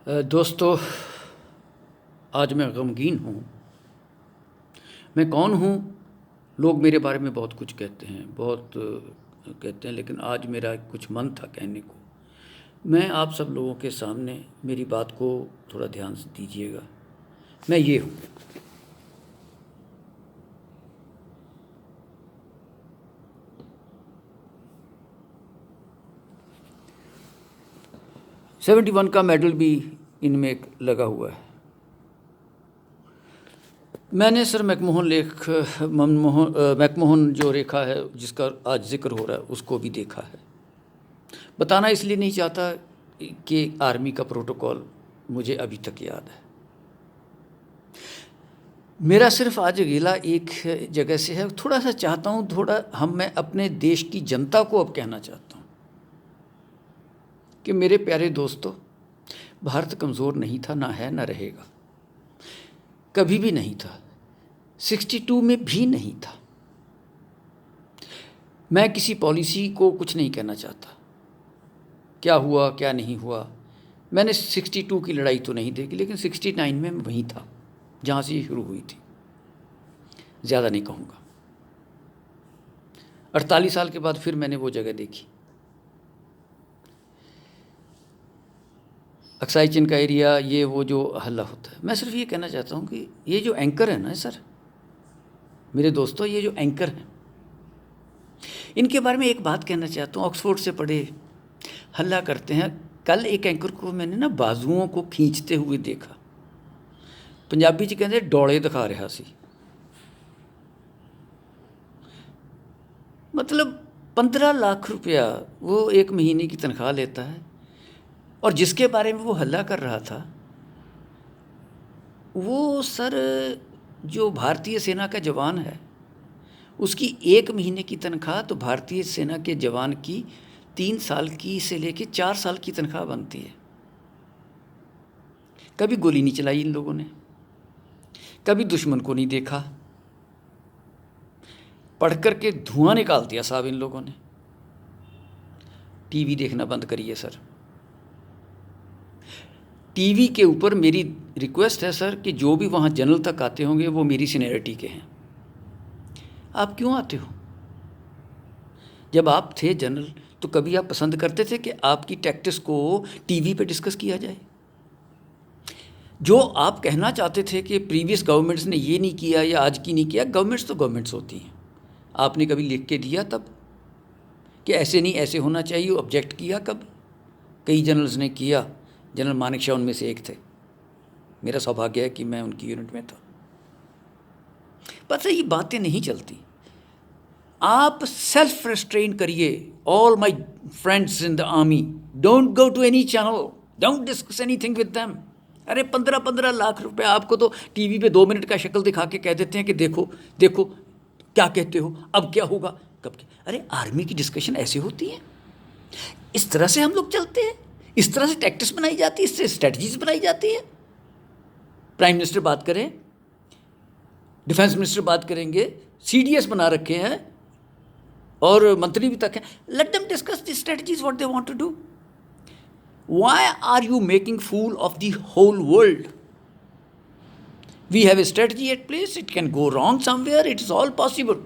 दोस्तों, आज मैं गमगीन हूँ। मैं कौन हूँ? लोग मेरे बारे में बहुत कुछ कहते हैं, बहुत कहते हैं, लेकिन आज मेरा कुछ मन था कहने को। मैं आप सब लोगों के सामने मेरी बात को थोड़ा ध्यान से दीजिएगा। मैं ये हूँ। सेवेंटी 71 का मेडल भी इनमें एक लगा हुआ है। मैंने सर मैकमोहन जो रेखा है, जिसका आज जिक्र हो रहा है, उसको भी देखा है। बताना इसलिए नहीं चाहता कि आर्मी का प्रोटोकॉल मुझे अभी तक याद है। मेरा सिर्फ आज गिला एक जगह से है। थोड़ा सा चाहता हूँ, मैं अपने देश की जनता को अब कहना चाहता हूँ कि मेरे प्यारे दोस्तों, भारत कमज़ोर नहीं था, ना है, ना रहेगा, कभी भी नहीं था, 62 में भी नहीं था। मैं किसी पॉलिसी को कुछ नहीं कहना चाहता, क्या हुआ क्या नहीं हुआ। मैंने 62 की लड़ाई तो नहीं देखी, लेकिन 69 में मैं वहीं था जहाँ से ये शुरू हुई थी। ज़्यादा नहीं कहूँगा। 48 साल के बाद फिर मैंने वो जगह देखी, अक्साई चिन का एरिया, ये वो जो हल्ला होता है। मैं सिर्फ ये कहना चाहता हूँ कि ये जो एंकर है ना सर, मेरे दोस्तों, ये जो एंकर हैं, इनके बारे में एक बात कहना चाहता हूँ। ऑक्सफोर्ड से पढ़े, हल्ला करते हैं। कल एक एंकर को मैंने ना बाजुओं को खींचते हुए देखा। पंजाबी च कहते डोले दिखा रहा सी। मतलब 15 लाख रुपया वो एक महीने की तनख्वाह लेता है, और जिसके बारे में वो हल्ला कर रहा था, वो सर जो भारतीय सेना का जवान है, उसकी एक महीने की तनख्वाह तो भारतीय सेना के जवान की 3 साल की से लेके 4 साल की तनख्वाह बनती है। कभी गोली नहीं चलाई इन लोगों ने, कभी दुश्मन को नहीं देखा, पढ़ कर के धुआं निकाल दिया साहब इन लोगों ने। टीवी देखना बंद करिए सर। टीवी के ऊपर मेरी रिक्वेस्ट है सर कि जो भी वहाँ जनरल तक आते होंगे वो मेरी सीनियरिटी के हैं। आप क्यों आते हो? जब आप थे जनरल तो कभी आप पसंद करते थे कि आपकी टैक्टिक्स को टीवी पे डिस्कस किया जाए? जो आप कहना चाहते थे कि प्रीवियस गवर्नमेंट्स ने ये नहीं किया या आज की नहीं किया, गवर्नमेंट्स तो गवर्नमेंट्स होती हैं। आपने कभी लिख के दिया तब कि ऐसे नहीं, ऐसे होना चाहिए? ऑब्जेक्ट किया कब? कई जनरल्स ने किया। जनरल मानेक शॉ उनमें से एक थे। मेरा सौभाग्य है कि मैं उनकी यूनिट में था। पता है, ये बातें नहीं चलती। आप सेल्फ रेस्ट्रेन करिए। All my friends in the army, don't go to any channel, don't discuss anything with them. अरे 15-15 लाख रुपए आपको तो टीवी पे 2 मिनट का शक्ल दिखा के कह देते हैं कि देखो देखो क्या कहते हो, अब क्या होगा, कब क्या। अरे आर्मी की डिस्कशन ऐसे होती है, इस तरह से हम लोग चलते हैं, इस तरह से टैक्टिक्स बनाई जाती है, इससे स्ट्रेटजीज बनाई जाती है। प्राइम मिनिस्टर बात करें, डिफेंस मिनिस्टर बात करेंगे, सीडीएस बना रखे हैं और मंत्री भी तक हैं। Let them discuss the strategies what they want to do. Why are you making fool of the whole world? We have a strategy at place, it can go wrong somewhere, it is all possible.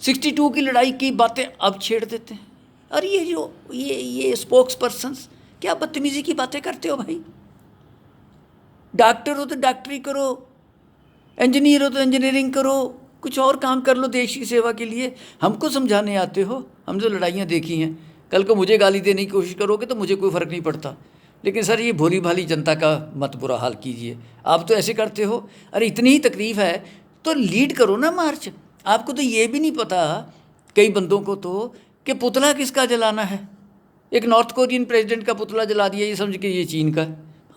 62 की लड़ाई की बातें अब छेड़ देते हैं। और ये जो ये स्पोक्स पर्सन्स, क्या बदतमीजी की बातें करते हो भाई? डॉक्टर हो तो डॉक्टरी करो, इंजीनियर हो तो इंजीनियरिंग करो, कुछ और काम कर लो देश की सेवा के लिए। हमको समझाने आते हो? हम जो लड़ाइयाँ देखी हैं, कल को मुझे गाली देने की कोशिश करोगे तो मुझे कोई फ़र्क नहीं पड़ता, लेकिन सर ये भोली भाली जनता का मत बुरा हाल कीजिए। आप तो ऐसे करते हो। अरे इतनी ही तकलीफ़ है तो लीड करो ना मार्च। आपको तो ये भी नहीं पता, कई बंदों को तो, कि पुतला किसका जलाना है। एक नॉर्थ कोरियन प्रेसिडेंट का पुतला जला दिया, ये समझ के ये चीन का।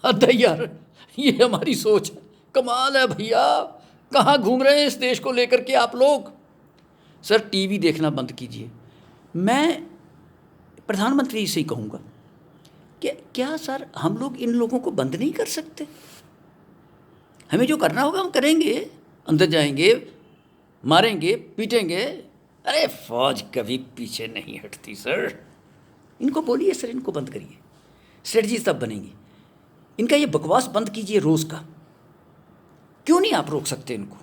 हद है यार, ये हमारी सोच है। कमाल है भैया, कहाँ घूम रहे हैं इस देश को लेकर के आप लोग? सर टीवी देखना बंद कीजिए। मैं प्रधानमंत्री से ही कहूँगा कि क्या सर हम लोग इन लोगों को बंद नहीं कर सकते? हमें जो करना होगा हम करेंगे, अंदर जाएंगे, मारेंगे, पीटेंगे। अरे फौज कभी पीछे नहीं हटती सर। इनको बोलिए सर, इनको बंद करिए। स्ट्रेटजीज तब बनेंगी। इनका ये बकवास बंद कीजिए रोज़ का। क्यों नहीं आप रोक सकते इनको?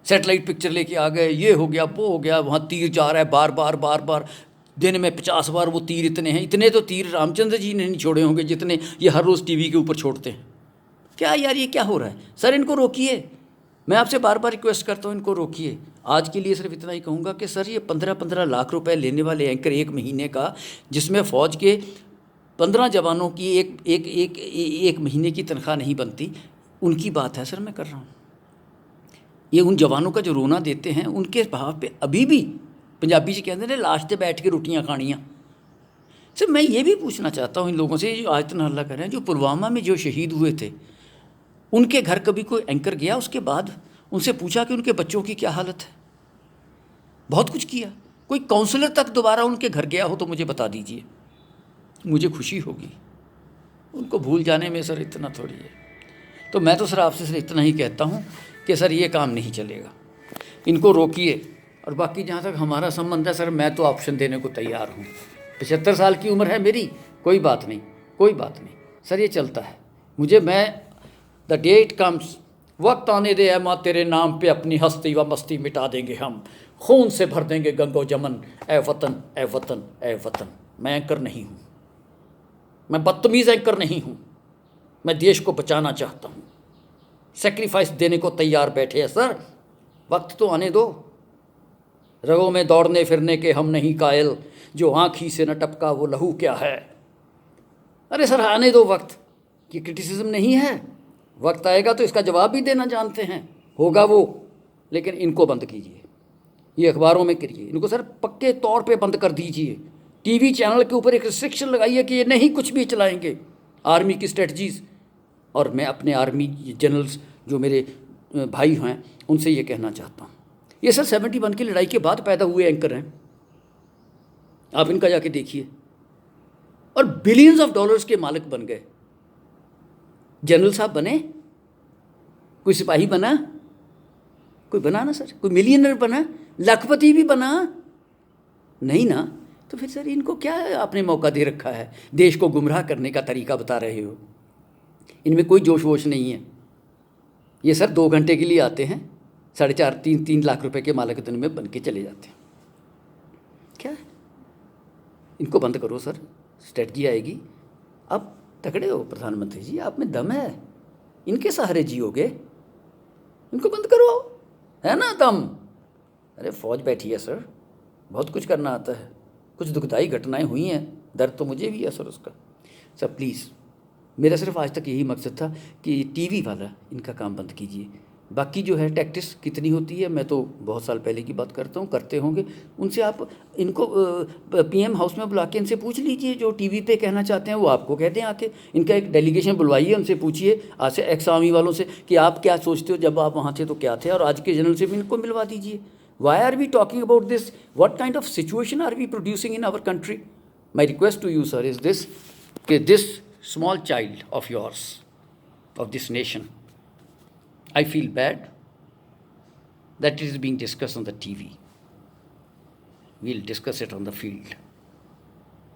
सैटेलाइट पिक्चर लेके आ गए, ये हो गया वो हो गया, वहाँ तीर जा रहा है बार बार, दिन में 50 बार वो तीर इतने हैं। इतने तो तीर रामचंद्र जी ने नहीं छोड़े होंगे जितने ये हर रोज़ टीवी के ऊपर छोड़ते हैं। क्या यार ये क्या हो रहा है? सर इनको रोकिए, मैं आपसे बार बार रिक्वेस्ट करता हूँ, इनको रोकिए। आज के लिए सिर्फ इतना ही कहूँगा कि सर ये 15-15 लाख रुपए लेने वाले एंकर एक महीने का, जिसमें फ़ौज के 15 जवानों की एक महीने की तनख्वाह नहीं बनती, उनकी बात है सर मैं कर रहा हूँ। ये उन जवानों का जो रोना देते हैं उनके भाव पे अभी भी पंजाबी जी कहते हैं लाश पे बैठ के रोटियाँ खानियाँ। सर मैं ये भी पूछना चाहता हूँ इन लोगों से जो आज इतना हल्ला कर रहे हैं, जो पुलवामा में जो शहीद हुए थे उनके घर कभी कोई एंकर गया उसके बाद उनसे पूछा कि उनके बच्चों की क्या हालत है? बहुत कुछ किया। कोई काउंसलर तक दोबारा उनके घर गया हो तो मुझे बता दीजिए, मुझे खुशी होगी। उनको भूल जाने में सर इतना थोड़ी है। तो मैं तो सर आपसे सर इतना ही कहता हूँ कि सर ये काम नहीं चलेगा, इनको रोकिए। और बाकी जहाँ तक हमारा संबंध है सर, मैं तो ऑप्शन देने को तैयार हूँ। 75 साल की उम्र है मेरी, कोई बात नहीं सर, ये चलता है। मैं द डे इट कम्स, वक्त आने दे ऐ माँ तेरे नाम पे अपनी हस्ती व मस्ती मिटा देंगे हम, खून से भर देंगे गंगो जमन, ए वतन ए वतन ए वतन। मैं एंकर नहीं हूँ, मैं बदतमीज़ एंकर नहीं हूँ, मैं देश को बचाना चाहता हूँ। सेक्रीफाइस देने को तैयार बैठे हैं सर, वक्त तो आने दो। रगों में दौड़ने फिरने के हम नहीं कायल, जो आँखी से न टपका वो लहू क्या है। अरे सर आने दो वक्त, ये क्रिटिसिज्म नहीं है। वक्त आएगा तो इसका जवाब भी देना जानते हैं, होगा वो। लेकिन इनको बंद कीजिए, ये अखबारों में करिए, इनको सर पक्के तौर पे बंद कर दीजिए। टीवी चैनल के ऊपर एक रिस्ट्रिक्शन लगाइए कि ये नहीं कुछ भी चलाएंगे आर्मी की स्ट्रेटजीज़। और मैं अपने आर्मी जनरल्स जो मेरे भाई हैं उनसे ये कहना चाहता हूँ, ये सर 71 की लड़ाई के बाद पैदा हुए एंकर हैं, आप इनका जाके देखिए, और बिलियंस ऑफ डॉलर्स के मालिक बन गए। जनरल साहब बने, कोई सिपाही बना, कोई बना ना सर, कोई मिलियनर बना, लखपति भी बना नहीं ना। तो फिर सर इनको क्या आपने मौका दे रखा है? देश को गुमराह करने का तरीका बता रहे हो। इनमें कोई जोश वोश नहीं है। ये सर 2 घंटे के लिए आते हैं, 4.5-3 लाख रुपए के मालिक दिन में बन के चले जाते हैं। क्या है? इनको बंद करो सर, स्ट्रेटजी आएगी। अब तगड़े हो प्रधानमंत्री जी, आप में दम है, इनके सहारे जियोगे, इनको बंद करो, है ना दम। अरे फौज बैठी है सर, बहुत कुछ करना आता है। कुछ दुखदाई घटनाएं हुई हैं, दर्द तो मुझे भी है सर उसका। सर प्लीज़, मेरा सिर्फ आज तक यही मकसद था कि टीवी वाला इनका काम बंद कीजिए। बाकी जो है टैक्टिस कितनी होती है, मैं तो बहुत साल पहले की बात करता हूँ, करते होंगे उनसे आप इनको पीएम हाउस में बुला के इनसे पूछ लीजिए, जो टीवी पे कहना चाहते हैं वो आपको कहते हैं आके। इनका एक डेलीगेशन बुलवाइए, उनसे पूछिए आज से एक्स आर्मी वालों से कि आप क्या सोचते हो, जब आप वहाँ थे तो क्या थे, और आज के जनरल से भी इनको मिलवा दीजिए। Why are we talking about this? What kind of situation are we producing in our country? My request to you sir is this कि this small child of yours, of this nation, I feel bad that it is being discussed on the TV. We'll discuss it on the field.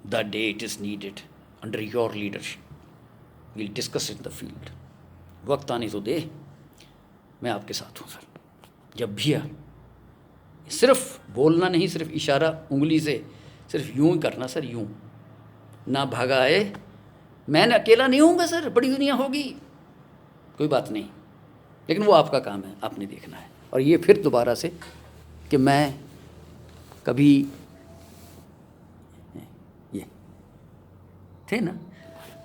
The day it is needed, under your leadership, we'll discuss it in the field. वक्त आने तो दे, मैं आपके साथ हूँ sir. जब भी आ, सिर्फ बोलना नहीं, सिर्फ इशारा उंगली से, सिर्फ यूँ ही करना सर, यूँ ना भागा आए। मैं अकेला नहीं होऊंगा सर, बड़ी दुनिया होगी, कोई बात नहीं, लेकिन वो आपका काम है, आपने देखना है। और ये फिर दोबारा से कि मैं कभी ये थे ना,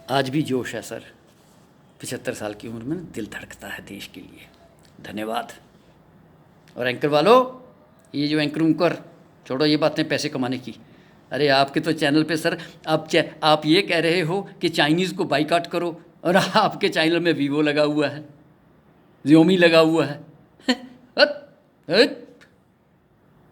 आज भी जोश है सर। 75 साल की उम्र में दिल धड़कता है देश के लिए। धन्यवाद। और एंकर वालों, ये जो एंकर छोड़ो ये बातें पैसे कमाने की। अरे आपके तो चैनल पे सर आप ये कह रहे हो कि चाइनीज़ को बाइकाट करो, और आपके चैनल में वीवो लगा हुआ है, Xiaomi लगा हुआ है।